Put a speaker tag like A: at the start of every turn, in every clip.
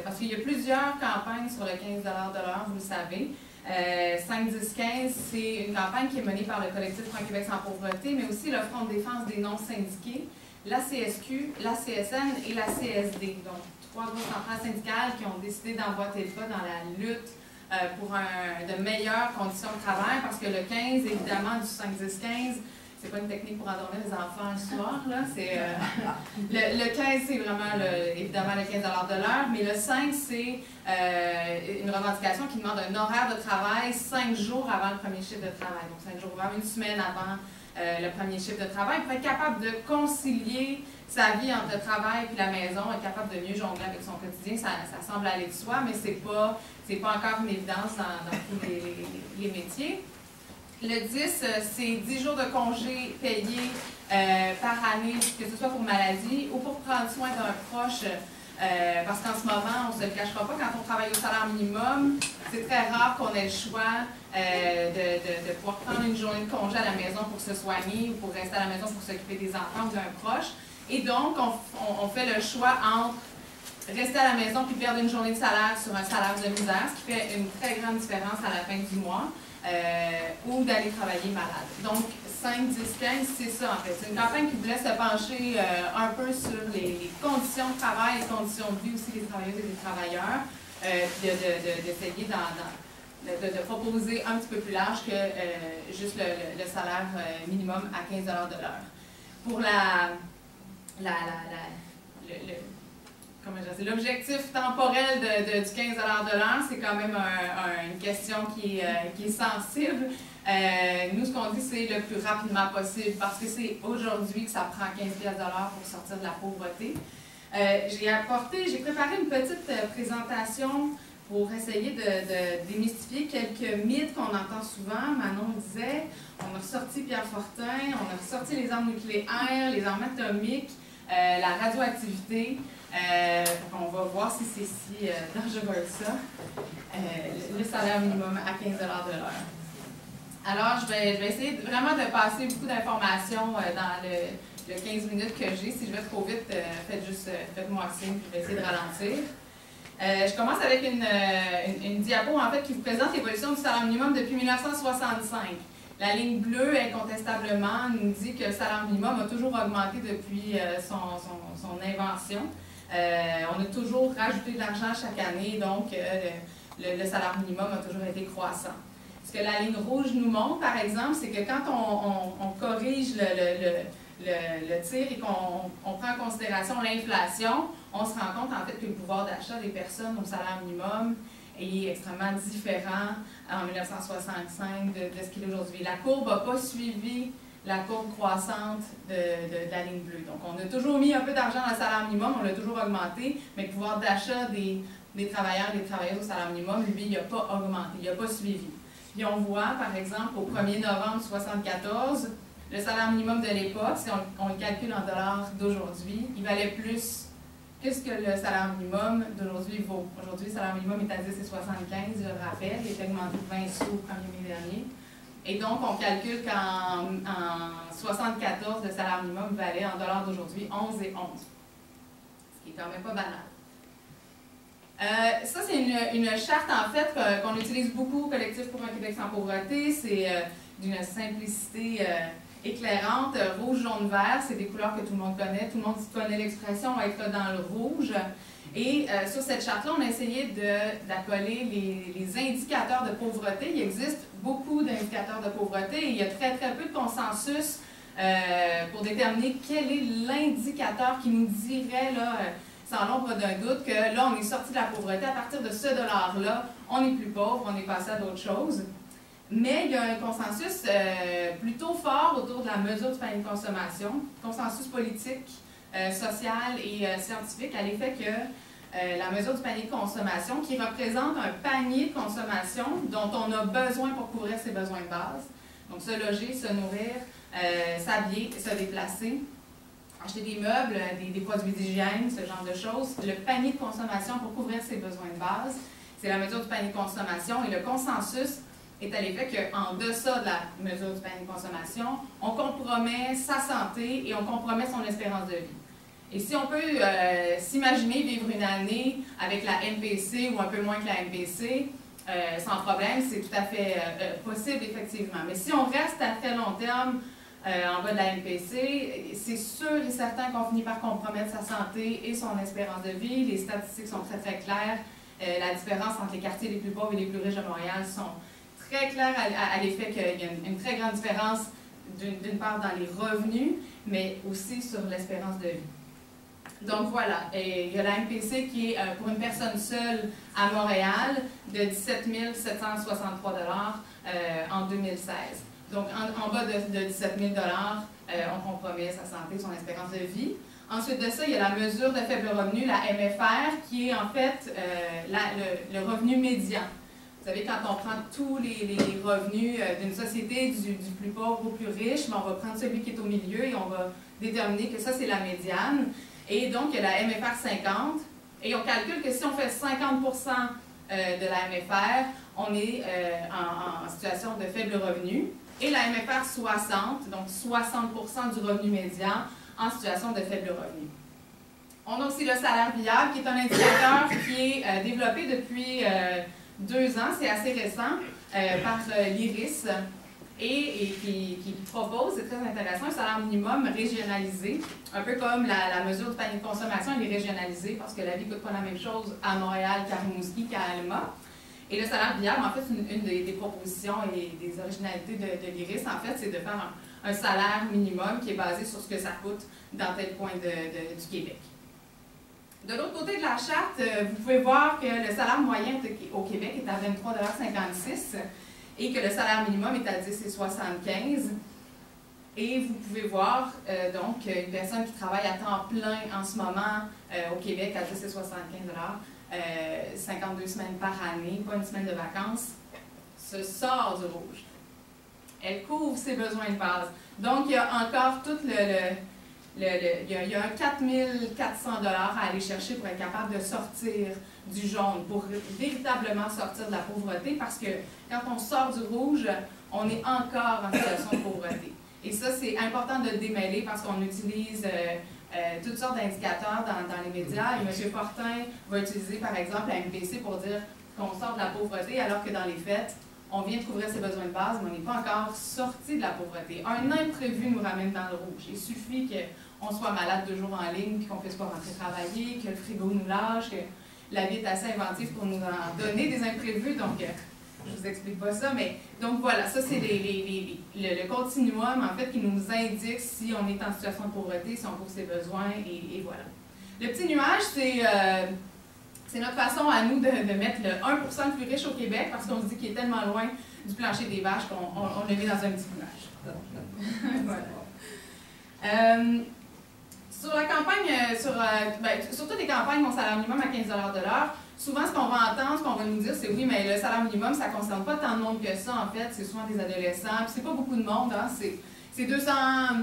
A: parce qu'il y a plusieurs campagnes sur le 15 de l'heure, vous le savez. 5, 10, 15, c'est une campagne qui est menée par le collectif Franc Québec sans pauvreté, mais aussi le Front de défense des non-syndiqués, la CSQ, la CSN et la CSD. Donc, 3 grosses centrales syndicales qui ont décidé d'emboîter le pas dans la lutte pour de meilleures conditions de travail, parce que le 15, évidemment, du 5, 10, 15, c'est pas une technique pour endormir les enfants le soir, là. Le 15, c'est vraiment, évidemment, le 15 de l'heure, mais le 5, c'est une revendication qui demande un horaire de travail 5 jours avant le premier chiffre de travail. Donc, 5 jours avant, une semaine avant le premier chiffre de travail, pour être capable de concilier sa vie entre le travail et la maison, être capable de mieux jongler avec son quotidien. Ça semble aller de soi, mais c'est pas encore une évidence dans tous les métiers. Le 10, c'est 10 jours de congé payés par année, que ce soit pour maladie ou pour prendre soin d'un proche. Parce qu'en ce moment, on ne se le cachera pas, quand on travaille au salaire minimum, c'est très rare qu'on ait le choix de pouvoir prendre une journée de congé à la maison pour se soigner ou pour rester à la maison pour s'occuper des enfants ou d'un proche. Et donc, on fait le choix entre rester à la maison puis perdre une journée de salaire sur un salaire de misère, ce qui fait une très grande différence à la fin du mois. Ou d'aller travailler malade. Donc, 5, 10, 15, c'est ça en fait. C'est une campagne qui voulait se pencher un peu sur les conditions de travail, les conditions de vie aussi des travailleuses et des travailleurs, d'essayer de proposer un petit peu plus large que juste le salaire minimum à 15 de l'heure. Pour l'objectif temporel du 15 de l'heure, c'est quand même une question qui est sensible. Nous, ce qu'on dit, c'est le plus rapidement possible, parce que c'est aujourd'hui que ça prend 15 $ pour sortir de la pauvreté. J'ai préparé une petite présentation pour essayer de démystifier quelques mythes qu'on entend souvent. Manon disait, on a ressorti Pierre Fortin, on a ressorti les armes nucléaires, les armes atomiques, la radioactivité. On va voir si c'est si dangereux que ça. Le salaire minimum à 15 $ de l'heure. Alors, je vais essayer vraiment de passer beaucoup d'informations dans le 15 minutes que j'ai. Si je vais trop vite, faites-moi signe, puis je vais essayer de ralentir. Je commence avec une diapo en fait, qui vous présente l'évolution du salaire minimum depuis 1965. La ligne bleue, incontestablement, nous dit que le salaire minimum a toujours augmenté depuis son invention. On a toujours rajouté de l'argent chaque année, donc le salaire minimum a toujours été croissant. Ce que la ligne rouge nous montre, par exemple, c'est que quand on corrige le tir et qu'on prend en considération l'inflation, on se rend compte en fait que le pouvoir d'achat des personnes au salaire minimum est extrêmement différent en 1965 de ce qu'il est aujourd'hui. La courbe n'a pas suivi la courbe croissante de la ligne bleue. Donc, on a toujours mis un peu d'argent dans le salaire minimum, on l'a toujours augmenté, mais le pouvoir d'achat des travailleurs et des travailleuses au salaire minimum, lui, il n'a pas augmenté, il n'a pas suivi. Puis on voit, par exemple, au 1er novembre 1974, le salaire minimum de l'époque, si on le calcule en dollars d'aujourd'hui, il valait plus que ce que le salaire minimum d'aujourd'hui vaut. Aujourd'hui, le salaire minimum est à 10,75, je le rappelle, il est augmenté de 20 sous au 1er mai dernier. Et donc, on calcule qu'en 1974, le salaire minimum valait en dollars d'aujourd'hui 11,11. Ce qui est quand même pas banal. Ça, c'est une charte, en fait, qu'on utilise beaucoup au Collectif pour un Québec sans pauvreté. C'est d'une simplicité éclairante. Rouge, jaune, vert, c'est des couleurs que tout le monde connaît. Tout le monde connaît l'expression être dans le rouge. Et sur cette charte-là, on a essayé d'accoler les indicateurs de pauvreté. Il existe beaucoup d'indicateurs de pauvreté et il y a très peu de consensus pour déterminer quel est l'indicateur qui nous dirait, là, sans l'ombre d'un doute, que là, on est sorti de la pauvreté. À partir de ce dollar-là, on n'est plus pauvre, on est passé à d'autres choses. Mais il y a un consensus plutôt fort autour de la mesure du panier de consommation, consensus politique, social et scientifique, à l'effet que la mesure du panier de consommation, qui représente un panier de consommation dont on a besoin pour couvrir ses besoins de base, donc se loger, se nourrir, s'habiller, se déplacer, acheter des meubles, des produits d'hygiène, ce genre de choses. Le panier de consommation pour couvrir ses besoins de base, c'est la mesure du panier de consommation et le consensus est à l'effet qu'en deçà de la mesure du panier de consommation, on compromet sa santé et on compromet son espérance de vie. Et si on peut s'imaginer vivre une année avec la MPC ou un peu moins que la MPC, sans problème, c'est tout à fait possible, effectivement. Mais si on reste à très long terme en bas de la MPC, c'est sûr et certain qu'on finit par compromettre sa santé et son espérance de vie. Les statistiques sont très, très claires. La différence entre les quartiers les plus pauvres et les plus riches de Montréal sont très claires à l'effet qu'il y a une très grande différence, d'une part dans les revenus, mais aussi sur l'espérance de vie. Donc voilà, et il y a la MPC qui est pour une personne seule à Montréal de 17 763 $ en 2016. Donc en bas de 17 000 $, on compromet sa santé, son espérance de vie. Ensuite de ça, il y a la mesure de faible revenu, la MFR, qui est en fait le revenu médian. Vous savez, quand on prend tous les revenus d'une société, du plus pauvre au plus riche, on va prendre celui qui est au milieu et on va déterminer que ça, c'est la médiane. Et donc, il y a la MFR 50. Et on calcule que si on fait 50 % de la MFR, on est en situation de faible revenu. Et la MFR 60, donc 60 % du revenu médian en situation de faible revenu. On a aussi le salaire viable, qui est un indicateur qui est développé depuis 2 ans, c'est assez récent, par l'IRIS, et qui propose, c'est très intéressant, un salaire minimum régionalisé, un peu comme la mesure du panier de consommation, elle est régionalisée parce que la vie ne coûte pas la même chose à Montréal qu'à Rimouski, qu'à Alma. Et le salaire viable, en fait, une des propositions et des originalités de l'IRIS, en fait, c'est de faire un salaire minimum qui est basé sur ce que ça coûte dans tel coin du Québec. De l'autre côté de la charte, vous pouvez voir que le salaire moyen au Québec est à 23,56 $ et que le salaire minimum est à 10,75 $. Et vous pouvez voir donc une personne qui travaille à temps plein en ce moment au Québec à 10,75 $, 52 semaines par année, pas une semaine de vacances, se sort du rouge. Elle couvre ses besoins de base. Donc, il y a encore tout il y a un 4 400 $ à aller chercher pour être capable de sortir du jaune, pour véritablement sortir de la pauvreté, parce que quand on sort du rouge, on est encore en situation de pauvreté. Et ça, c'est important de le démêler parce qu'on utilise toutes sortes d'indicateurs dans les médias. Et M. Fortin va utiliser, par exemple, la MPC pour dire qu'on sort de la pauvreté, alors que dans les faits, on vient de couvrir ses besoins de base, mais on n'est pas encore sorti de la pauvreté. Un imprévu nous ramène dans le rouge. Il suffit qu'on soit malade 2 jours en ligne, puis qu'on ne puisse pas rentrer travailler, que le frigo nous lâche, que la vie est assez inventive pour nous en donner des imprévus. Donc, je ne vous explique pas ça, mais donc voilà, ça c'est le continuum en fait qui nous indique si on est en situation de pauvreté, si on couvre ses besoins, et voilà. Le petit nuage, c'est notre façon à nous de mettre le 1 % le plus riche au Québec, parce qu'on se dit qu'il est tellement loin du plancher des vaches qu'on le met dans un petit nuage. Voilà. Sur la campagne, sur toutes les campagnes, on salaire minimum à 15 $ de l'heure. Souvent, ce qu'on va entendre, ce qu'on va nous dire, c'est oui, mais le salaire minimum, ça ne concerne pas tant de monde que ça, en fait. C'est souvent des adolescents. Puis c'est pas beaucoup de monde, hein. C'est 200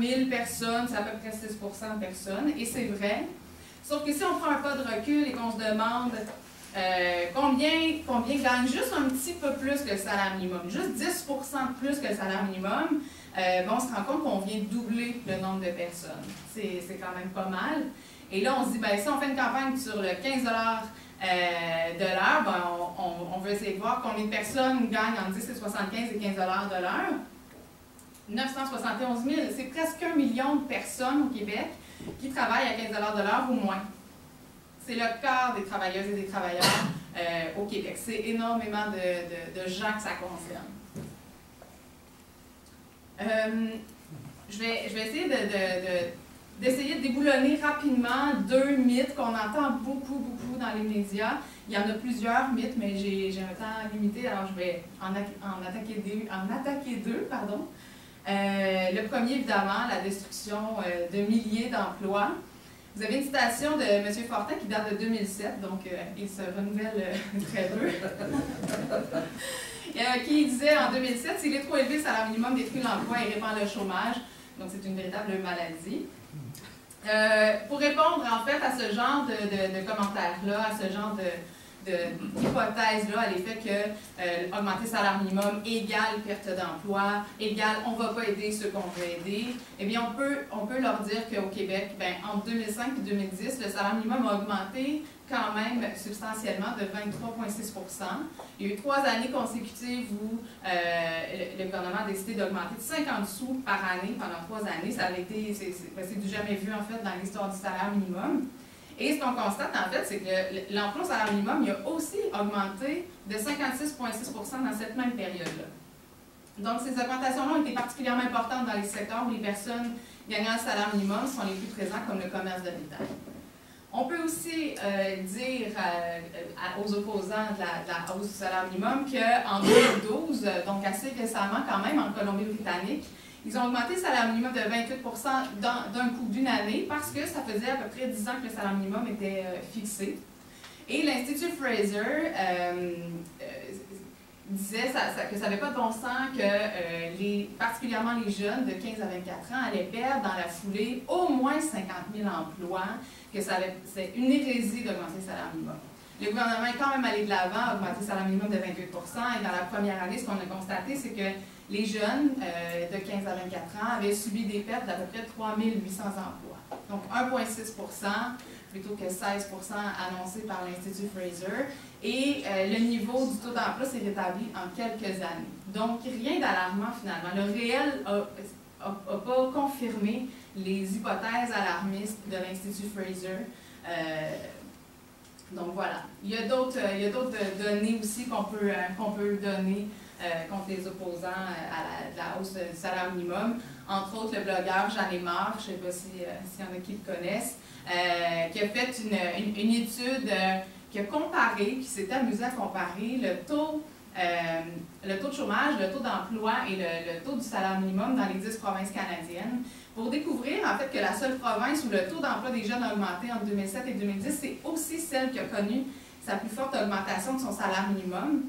A: 000 personnes, c'est à peu près 6 % de personnes. Et c'est vrai. Sauf que si on prend un pas de recul et qu'on se demande combien gagne juste un petit peu plus que le salaire minimum, juste 10 % de plus que le salaire minimum, on se rend compte qu'on vient de doubler le nombre de personnes. C'est quand même pas mal. Et là, on se dit, si on fait une campagne sur le 15 $ de l'heure, on veut essayer de voir combien de personnes gagnent entre 10 et 75 et 15 $ de l'heure. 971 000, c'est presque 1 million de personnes au Québec qui travaillent à 15 $ de l'heure ou moins. C'est le quart des travailleuses et des travailleurs au Québec. C'est énormément de gens que ça concerne. Je vais essayer d'essayer de déboulonner rapidement 2 mythes qu'on entend beaucoup dans les médias. Il y en a plusieurs mythes, mais j'ai un temps limité, alors je vais en attaquer deux. Le premier, évidemment, la destruction de milliers d'emplois. Vous avez une citation de M. Fortin qui date de 2007, donc il se renouvelle très peu. Qui disait en 2007, s'il est trop élevé, le salaire minimum détruit l'emploi et répand le chômage. Donc c'est une véritable maladie. Pour répondre en fait à ce genre de commentaires-là, à ce genre d'hypothèse-là à l'effet que augmenter le salaire minimum égale perte d'emploi, égale on ne va pas aider ceux qu'on veut aider, eh bien on peut leur dire qu'au Québec, ben, entre 2005 et 2010, le salaire minimum a augmenté quand même substantiellement de 23,6 %. Il y a eu 3 années consécutives où le gouvernement a décidé d'augmenter de 50 sous par année pendant 3 années. Ça avait été, c'est du jamais vu en fait dans l'histoire du salaire minimum. Et ce qu'on constate, en fait, c'est que l'emploi au salaire minimum il a aussi augmenté de 56,6 % dans cette même période-là. Donc, ces augmentations-là ont été particulièrement importantes dans les secteurs où les personnes gagnant le salaire minimum sont les plus présents, comme le commerce de détail. On peut aussi dire aux opposants de la hausse du salaire minimum qu'en 2012, donc assez récemment quand même, en Colombie-Britannique, ils ont augmenté le salaire minimum de 28 % d'un coup d'une année parce que ça faisait à peu près 10 ans que le salaire minimum était fixé. Et l'Institut Fraser disait que ça n'avait pas de bon sens que particulièrement les jeunes de 15 à 24 ans allaient perdre dans la foulée au moins 50 000 emplois, que c'est une hérésie d'augmenter le salaire minimum. Le gouvernement est quand même allé de l'avant, a augmenté le salaire minimum de 28 % et dans la première année, ce qu'on a constaté, c'est que les jeunes de 15 à 24 ans avaient subi des pertes d'à peu près 3 800 emplois. Donc 1,6 % plutôt que 16 % annoncé par l'Institut Fraser. Et le niveau du taux d'emploi s'est rétabli en quelques années. Donc rien d'alarmant finalement. Le réel n'a pas confirmé les hypothèses alarmistes de l'Institut Fraser. Donc voilà. Il y a d'autres données aussi qu'on peut donner contre les opposants à la hausse du salaire minimum. Entre autres, le blogueur J'en ai marre, je ne sais pas s'il y en a qui le connaissent, qui a fait une étude qui a comparé, qui s'est amusé à comparer le taux de chômage, le taux d'emploi et le taux du salaire minimum dans les 10 provinces canadiennes, pour découvrir en fait que la seule province où le taux d'emploi des jeunes a augmenté entre 2007 et 2010, c'est aussi celle qui a connu sa plus forte augmentation de son salaire minimum.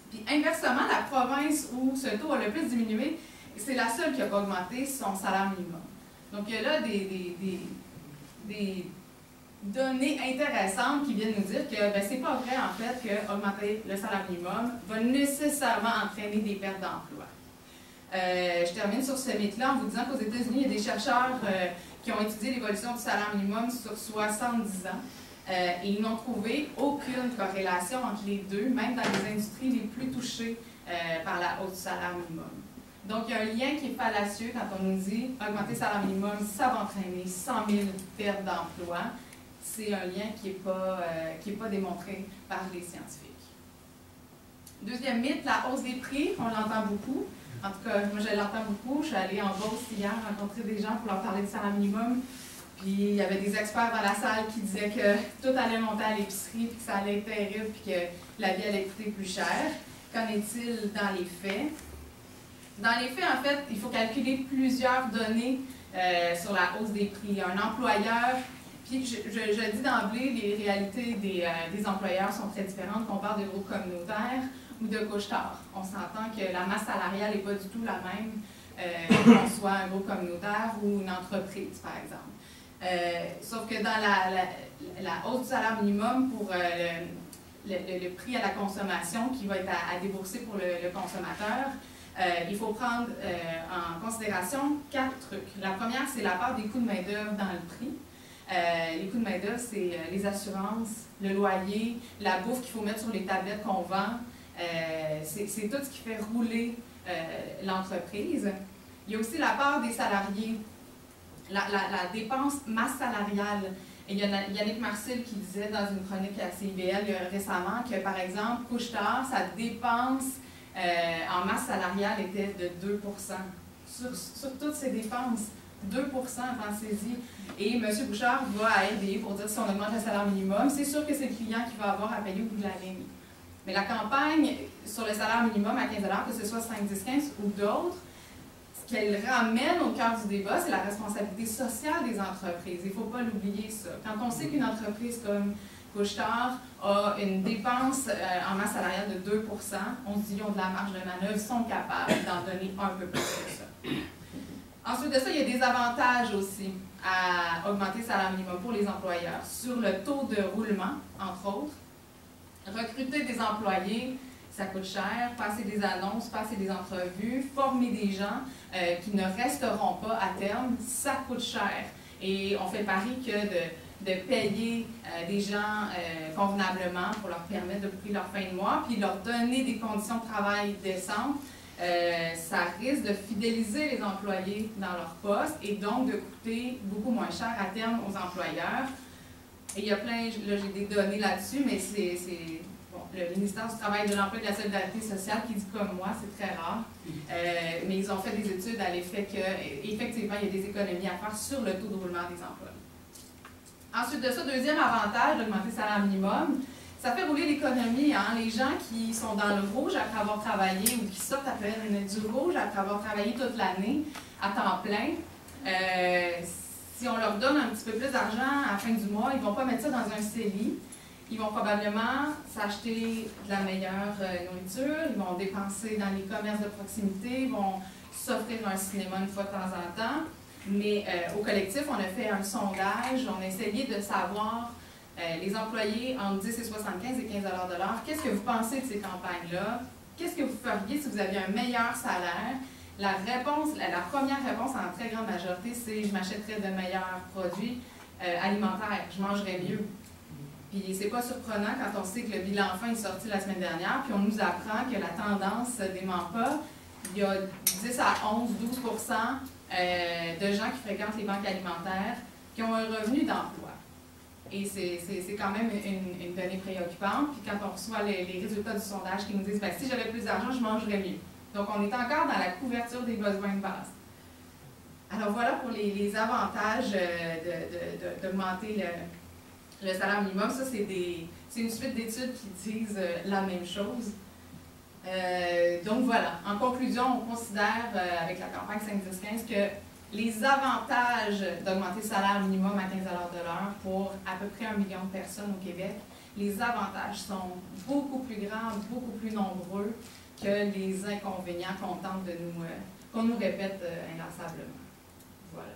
A: Puis inversement, la province où ce taux a le plus diminué, c'est la seule qui n'a pas augmenté son salaire minimum. Donc il y a là des données intéressantes qui viennent nous dire que c'est pas vrai en fait qu'augmenter le salaire minimum va nécessairement entraîner des pertes d'emploi. Je termine sur ce mythe-là en vous disant qu'aux États-Unis, il y a des chercheurs qui ont étudié l'évolution du salaire minimum sur 70 ans. Et ils n'ont trouvé aucune corrélation entre les deux, même dans les industries les plus touchées par la hausse du salaire minimum. Donc, il y a un lien qui est fallacieux quand on nous dit augmenter le salaire minimum, ça va entraîner 100 000 pertes d'emploi. C'est un lien qui n'est pas démontré par les scientifiques. Deuxième mythe, la hausse des prix. On l'entend beaucoup. En tout cas, moi, je l'entends beaucoup. Je suis allée en Beauce hier rencontrer des gens pour leur parler du salaire minimum. Puis il y avait des experts dans la salle qui disaient que tout allait monter à l'épicerie, puis que ça allait être terrible, puis que la vie allait coûter plus cher. Qu'en est-il dans les faits? Dans les faits, en fait, il faut calculer plusieurs données sur la hausse des prix. Un employeur, puis je dis d'emblée, les réalités des employeurs sont très différentes, qu'on parle de groupes communautaires ou de couche-tard. On s'entend que la masse salariale n'est pas du tout la même qu'on soit un groupe communautaire ou une entreprise, par exemple. Sauf que dans la hausse du salaire minimum pour le prix à la consommation qui va être à débourser pour le consommateur, il faut prendre en considération 4 trucs. La première, c'est la part des coûts de main-d'œuvre dans le prix. Les coûts de main-d'œuvre, c'est les assurances, le loyer, la bouffe qu'il faut mettre sur les tablettes qu'on vend. C'est tout ce qui fait rouler l'entreprise. Il y a aussi la part des salariés. La dépense masse salariale. Et il y a Yannick Marcel qui disait dans une chronique à CIBL récemment que, par exemple, Couche-Tard, sa dépense en masse salariale était de 2 sur toutes ses dépenses. 2 pensez-y. Et M. Bouchard va à RDI pour dire si on augmente le salaire minimum, c'est sûr que c'est le client qui va avoir à payer au bout de la ligne. Mais la campagne sur le salaire minimum à 15 $, que ce soit 5, 10, 15 ou d'autres, qu'elle ramène au cœur du débat, c'est la responsabilité sociale des entreprises. Il ne faut pas l'oublier, ça. Quand on sait qu'une entreprise comme Couche-Tard a une dépense en masse salariale de 2 on se dit qu'ils ont de la marge de manœuvre, ils sont capables d'en donner un peu plus que ça. Ensuite de ça, il y a des avantages aussi à augmenter le salaire minimum pour les employeurs sur le taux de roulement, entre autres. employés, ça coûte cher, passer des annonces, passer des entrevues, former des gens qui ne resteront pas à terme, ça coûte cher. Et on fait pari que de payer des gens convenablement pour leur permettre de boucler leur fin de mois, puis leur donner des conditions de travail décentes, ça risque de fidéliser les employés dans leur poste et donc de coûter beaucoup moins cher à terme aux employeurs. Et il y a plein, là j'ai des données là-dessus, mais c'est bon, le ministère du Travail, de l'Emploi et de la Solidarité sociale qui dit comme moi, c'est très rare. Mais ils ont fait des études à l'effet qu'effectivement, il y a des économies à faire sur le taux de roulement des emplois. Ensuite de ça, deuxième avantage d'augmenter le salaire minimum, ça fait rouler l'économie. Hein? Les gens qui sont dans le rouge après avoir travaillé ou qui sortent à peine du rouge après avoir travaillé toute l'année à temps plein, si on leur donne un petit peu plus d'argent à la fin du mois, ils ne vont pas mettre ça dans un CELI. Ils vont probablement s'acheter de la meilleure nourriture, ils vont dépenser dans les commerces de proximité, ils vont s'offrir un cinéma une fois de temps en temps. Mais au collectif, on a fait un sondage, on a essayé de savoir les employés entre 10 et 75 et 15 $ de l'heure, qu'est-ce que vous pensez de ces campagnes-là? Qu'est-ce que vous feriez si vous aviez un meilleur salaire? La première réponse en très grande majorité, c'est « je m'achèterais de meilleurs produits alimentaires, je mangerais mieux ». Puis c'est pas surprenant quand on sait que le bilan fin est sorti la semaine dernière, puis on nous apprend que la tendance ne dément pas. Il y a 10 à 11-12 % de gens qui fréquentent les banques alimentaires qui ont un revenu d'emploi. Et c'est quand même une donnée préoccupante. Puis quand on reçoit les résultats du sondage qui nous disent « si j'avais plus d'argent, je mangerais mieux ». Donc on est encore dans la couverture des besoins de base. Alors voilà pour les avantages d'augmenter le salaire minimum. Ça, c'est une suite d'études qui disent la même chose. Donc voilà, en conclusion, on considère avec la campagne 5-10-15 que les avantages d'augmenter le salaire minimum à 15 $ de l'heure pour à peu près 1 million de personnes au Québec, les avantages sont beaucoup plus grands, beaucoup plus nombreux que les inconvénients qu'on tente qu'on nous répète inlassablement. Voilà.